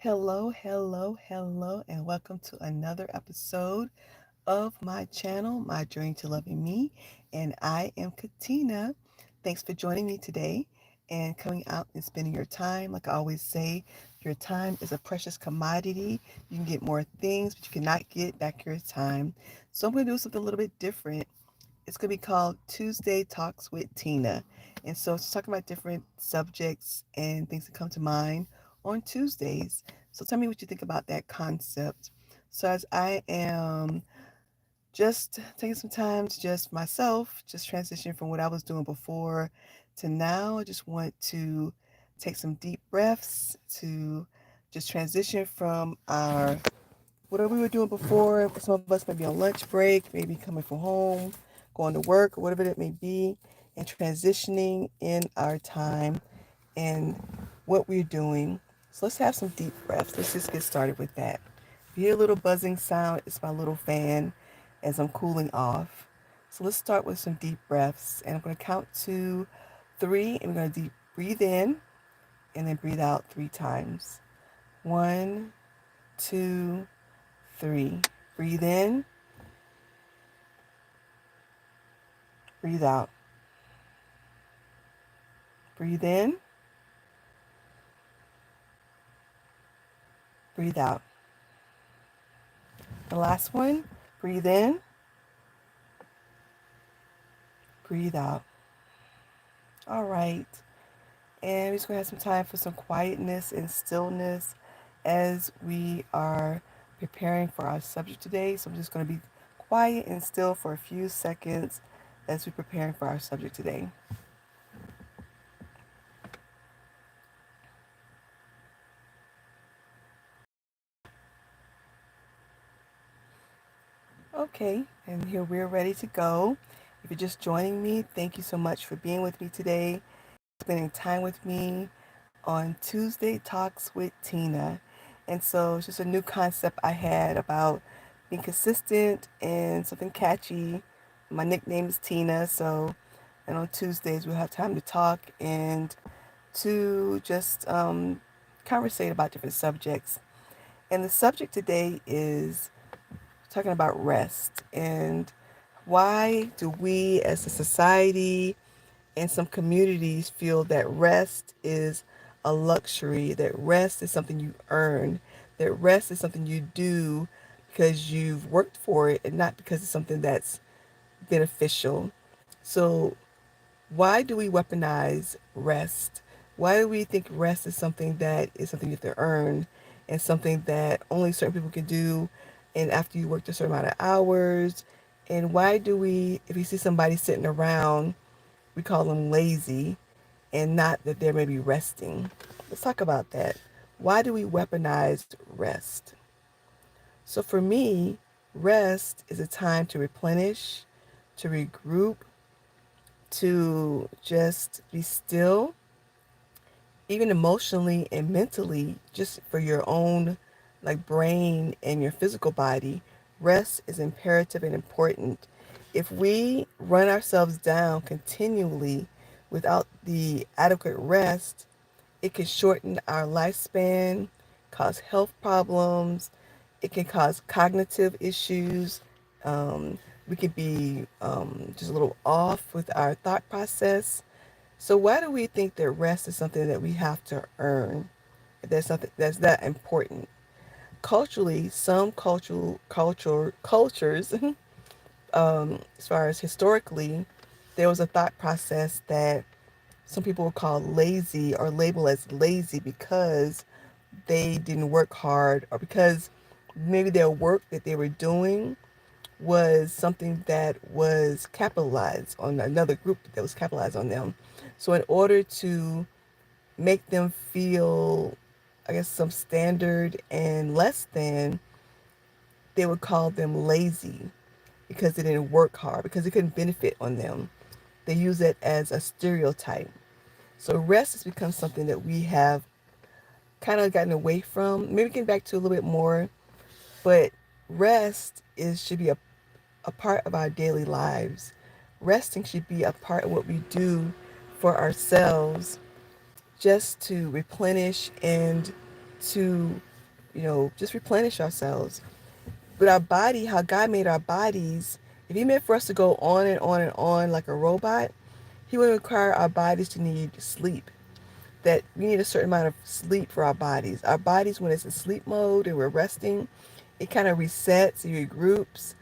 Hello, hello, hello, and welcome to another episode of my channel, My Journey to Loving Me. And I am Katina. Thanks for joining me today and coming out and spending your time. Like I always say, your time is a precious commodity. You can get more things, but you cannot get back your time. So I'm going to do something a little bit different. It's going to be called Tuesday Talks with Tina. And so it's talking about different subjects and things that come to mind on Tuesdays. So tell me what you think about that concept. So as I am just taking some time to just myself, just transition from what I was doing before to now, I just want to take some deep breaths to just transition from our whatever we were doing before. Some of us may be on lunch break, maybe coming from home, going to work, or whatever it may be, and transitioning in our time and what we're doing. So let's have some deep breaths. Let's just get started with that. If you hear a little buzzing sound, it's my little fan as I'm cooling off. So let's start with some deep breaths. And I'm going to count to three, and we're going to deep breathe in and then breathe out 3 times. 1, 2, 3. Breathe in, breathe out. Breathe in, breathe out. The last one, breathe in, breathe out. All right. And we're just going to have some time for some quietness and stillness as we are preparing for our subject today. So I'm just going to be quiet and still for a few seconds as we're preparing for our subject today. Okay, and here we're ready to go. If you're just joining me, thank you so much for being with me today, spending time with me on Tuesday Talks with Tina. And so it's just a new concept I had about being consistent and something catchy. My nickname is Tina, so and on Tuesdays we'll have time to talk and to just conversate about different subjects. And the subject today is talking about rest and why do we as a society and some communities feel that rest is a luxury, that rest is something you earn, that rest is something you do because you've worked for it and not because it's something that's beneficial. So, why do we weaponize rest? Why do we think rest is something that is something you have to earn and something that only certain people can do and after you worked a certain amount of hours? And why do we, if we see somebody sitting around, we call them lazy and not that they're maybe resting? Let's talk about that. Why do we weaponize rest? So for me, rest is a time to replenish, to regroup, to just be still, even emotionally and mentally, just for your own like brain and your physical body. Rest is imperative and important. If we run ourselves down continually without the adequate rest, it can shorten our lifespan, cause health problems, it can cause cognitive issues. We could be just a little off with our thought process. So why do we think that rest is something that we have to earn? That's something that's that important. Culturally, some cultures, as far as historically, there was a thought process that some people would call lazy or label as lazy because they didn't work hard or because maybe their work that they were doing was something that was capitalized on another group that was capitalized on them. So in order to make them feel, I guess, some standard and less than, they would call them lazy because they didn't work hard, because it couldn't benefit on them. They use it as a stereotype. So rest has become something that we have kind of gotten away from. Maybe getting back to a little bit more, but rest is should be a part of our daily lives. Resting should be a part of what we do for ourselves just to replenish and to just replenish ourselves. With our body, how God made our bodies, if He meant for us to go on and on and on like a robot, He would require our bodies to need sleep. That we need a certain amount of sleep for our bodies. Our bodies, when it's in sleep mode and we're resting, it kind of resets, it regroups,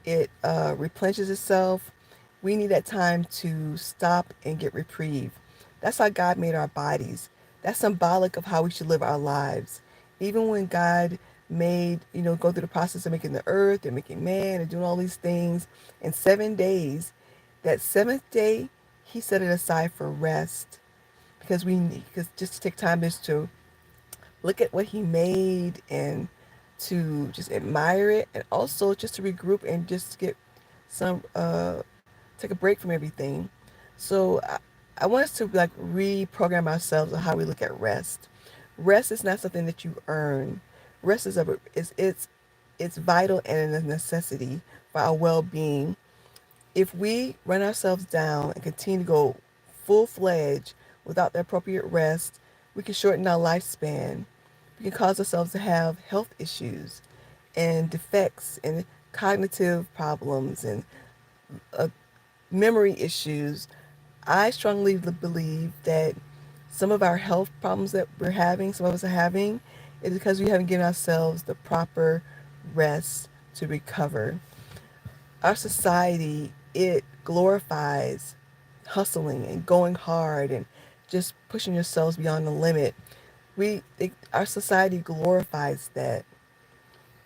it replenishes itself. We need that time to stop and get reprieve. That's how God made our bodies. That's symbolic of how we should live our lives. Even when God made, go through the process of making the earth and making man and doing all these things in 7 days, that seventh day, He set it aside for rest because because just to take time is to look at what He made and to just admire it, and also just to regroup and just get some take a break from everything. So I want us to like reprogram ourselves on how we look at rest. Rest is not something that you earn. Rest it's vital and a necessity for our well-being. If we run ourselves down and continue to go full-fledged without the appropriate rest, we can shorten our lifespan. We can cause ourselves to have health issues and defects and cognitive problems and uh, memory issues. I strongly believe that some of our health problems that we're having, some of us are having, is because we haven't given ourselves the proper rest to recover. Our society, it glorifies hustling and going hard and just pushing yourselves beyond the limit. Our society glorifies that,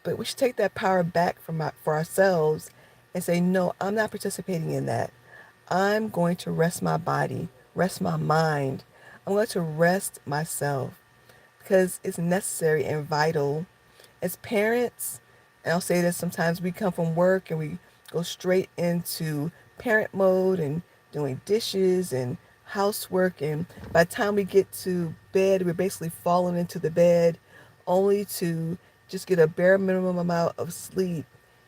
but we should take that power back for ourselves and say, no, I'm not participating in that. I'm going to rest my body, rest my mind. I'm going to rest myself because it's necessary and vital. As parents, and I'll say this, sometimes we come from work and we go straight into parent mode and doing dishes and housework, and by the time we get to bed, we're basically falling into the bed only to just get a bare minimum amount of sleep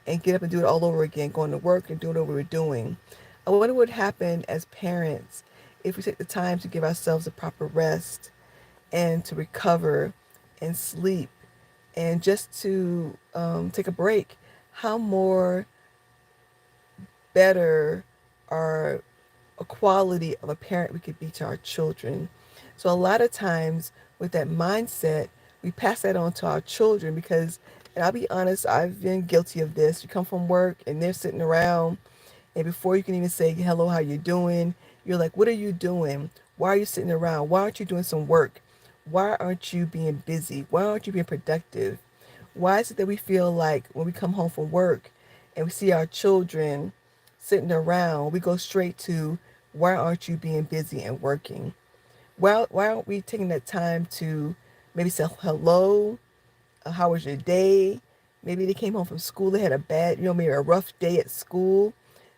and get up and do it all over again, going to work and doing what we were doing. I wonder what would happen as parents if we take the time to give ourselves a proper rest and to recover and sleep and just to take a break. How more better or a quality of a parent we could be to our children. So a lot of times with that mindset, we pass that on to our children because, and I'll be honest, I've been guilty of this. You come from work and they're sitting around, and before you can even say hello, how you doing, you're like, what are you doing? Why are you sitting around? Why aren't you doing some work? Why aren't you being busy? Why aren't you being productive? Why is it that we feel like when we come home from work and we see our children sitting around, we go straight to, why aren't you being busy and working? Why aren't we taking that time to maybe say hello? How was your day? Maybe they came home from school, they had a bad, maybe a rough day at school.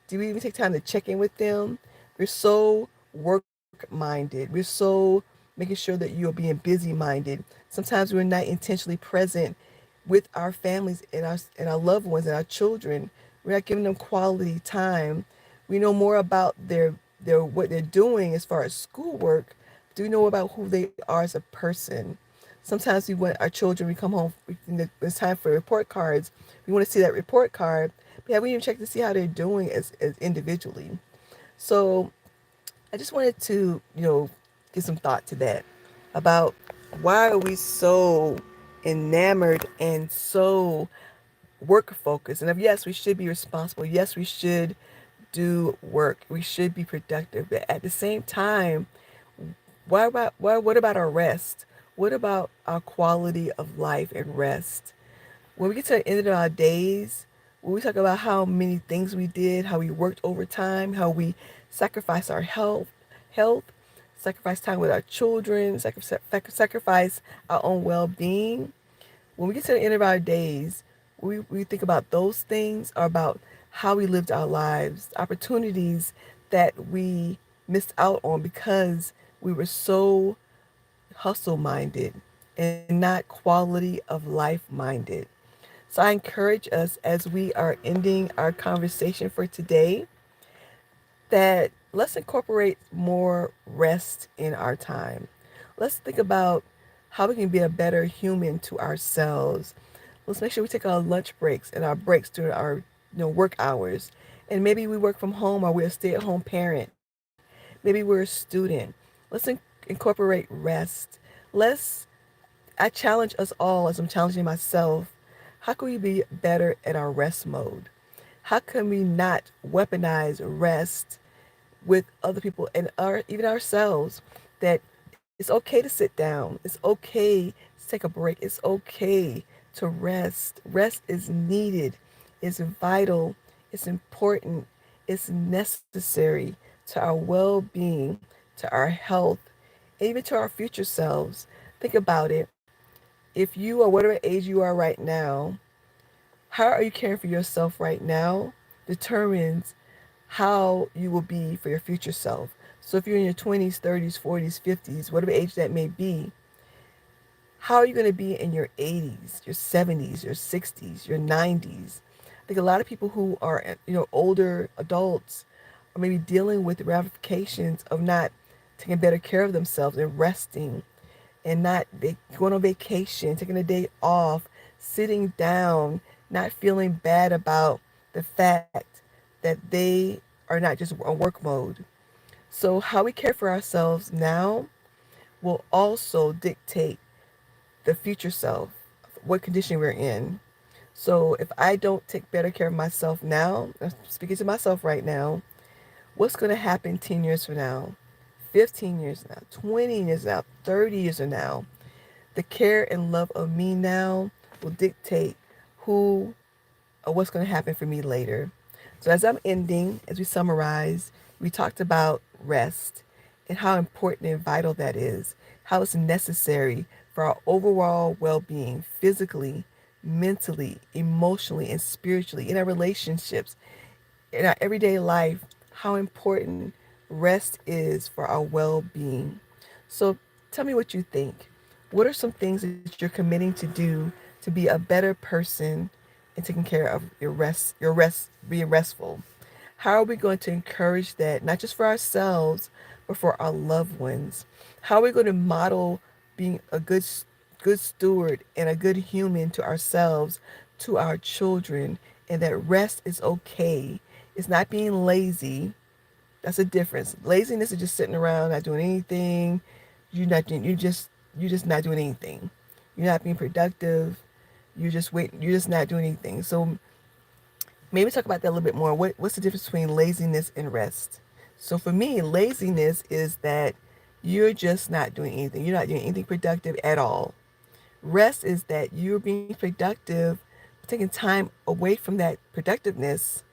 Do we even take time to check in with them? We're so work minded. We're so making sure that you're being busy minded. Sometimes we're not intentionally present with our families and our loved ones and our children. We're not giving them quality time. We know more about their what they're doing as far as schoolwork. Do we know about who they are as a person? Sometimes we want our children, we come home, it's time for report cards. We want to see that report card, but have we even checked to see how they're doing as individually? So I just wanted to, give some thought to that about why are we so enamored and so work focused. And if, yes, we should be responsible. Yes, we should do work. We should be productive. But at the same time, what about our rest? What about our quality of life and rest? When we get to the end of our days, when we talk about how many things we did, how we worked overtime, how we sacrificed our health, sacrifice time with our children, sacrifice our own well-being. When we get to the end of our days, we think about those things are about how we lived our lives, opportunities that we missed out on because we were so hustle minded and not quality of life minded. So I encourage us as we are ending our conversation for today that let's incorporate more rest in our time. Let's think about how we can be a better human to ourselves. Let's make sure we take our lunch breaks and our breaks during our work hours. And maybe we work from home or we're a stay-at-home parent. Maybe we're a student. Let's incorporate rest. Let's I challenge us all as I'm challenging myself. How can we be better at our rest mode? How can we not weaponize rest with other people and even ourselves? That it's okay to sit down. It's okay to take a break. It's okay to rest. Rest is needed. It's vital. It's important. It's necessary to our well-being, to our health, even to our future selves. Think about it. If you are whatever age you are right now, how are you caring for yourself right now determines how you will be for your future self. So if you're in your 20s, 30s, 40s, 50s, whatever age that may be, how are you going to be in your 80s, your 70s, your 60s, your 90s? I think a lot of people who are, older adults are maybe dealing with the ramifications of not taking better care of themselves and resting and not going on vacation, taking a day off, sitting down, not feeling bad about the fact that they are not just on work mode. So, how we care for ourselves now will also dictate the future self, what condition we're in. So, if I don't take better care of myself now, I'm speaking to myself right now, what's going to happen 10 years from now, 15 years from now, 20 years from now, 30 years from now? The care and love of me now will dictate who or what's going to happen for me later. So, as I'm ending, as we summarize, we talked about rest and how important and vital that is, how it's necessary for our overall well being, physically, mentally, emotionally, and spiritually, in our relationships, in our everyday life, how important rest is for our well being. So, tell me what you think. What are some things that you're committing to do to be a better person and taking care of being restful? How are we going to encourage that, not just for ourselves, but for our loved ones? How are we going to model being a good steward and a good human to ourselves, to our children, and that rest is okay? It's not being lazy. That's a difference. Laziness is just sitting around not doing anything. You're just not doing anything. You're not being productive. You're just waiting. You're just not doing anything. So maybe talk about that a little bit more. What's the difference between laziness and rest? So for me, laziness is that you're just not doing anything. You're not doing anything productive at all. Rest is that you're being productive, taking time away from that productiveness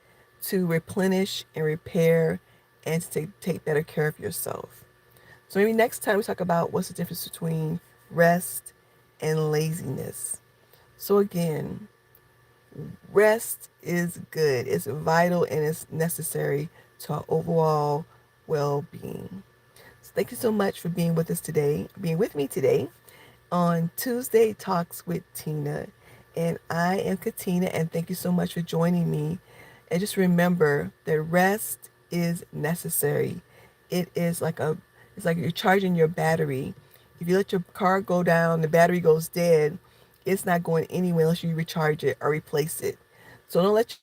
to replenish and repair and to take better care of yourself. So maybe next time we talk about what's the difference between rest and laziness. So again, rest is good, it's vital, and it's necessary to our overall well being. So thank you so much for being with me today on Tuesday Talks with Tina. And I am Katina, and thank you so much for joining me. And just remember that rest is necessary. It is it's like you're charging your battery. If you let your car go down, the battery goes dead, it's not going anywhere unless you recharge it or replace it. So don't let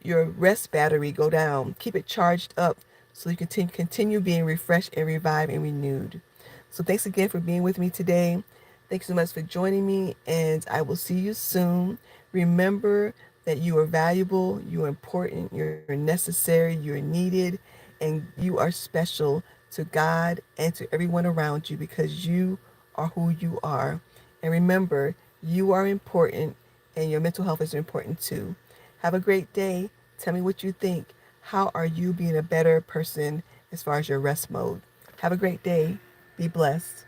your rest battery go down. Keep it charged up so you continue being refreshed and revived and renewed. So thanks again for being with me today. Thanks so much for joining me, and I will see you soon. Remember that you are valuable, you are important, you're necessary, you're needed, and you are special to God and to everyone around you because you are who you are. And remember, you are important, and your mental health is important too. Have a great day. Tell me what you think. How are you being a better person as far as your rest mode? Have a great day. Be blessed.